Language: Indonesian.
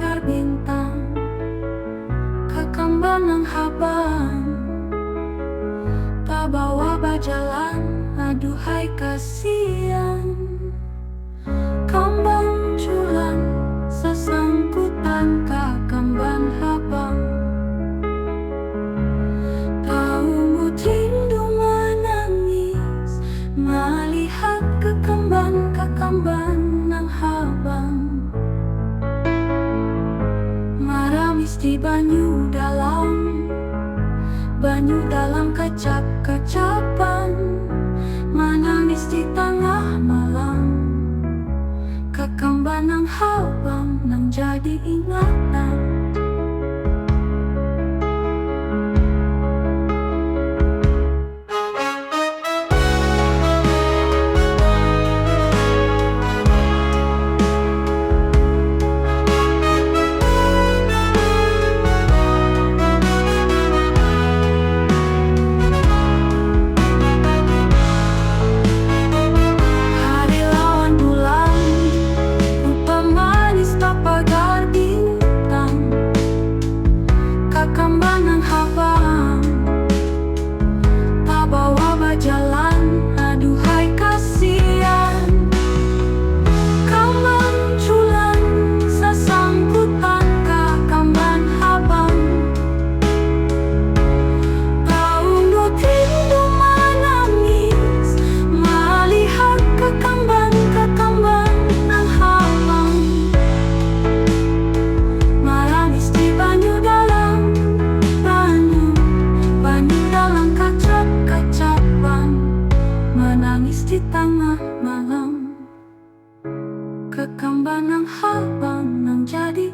pagar bintang, kakambanang habang pabawa bajalan, aduhai kasihan. Kambang culan sesangkutan kakamban habang, tahu rindu menangis melihat kakamban nang habang. Maramis di banyu dalam kecap-kecapan, menangis di tengah malam. Kakamban nang habang nang jadi ingatan. Kakambanang habang pabawa bajalan, aduhai kasihan. Kambang culan sesangkutan kakamban habang, tahu rindu menangis melihat kakamban nang habang. Maramis di banyu dalam kecap-kecapan, menangis di tengah malam. Kakamban nang habang nang jadi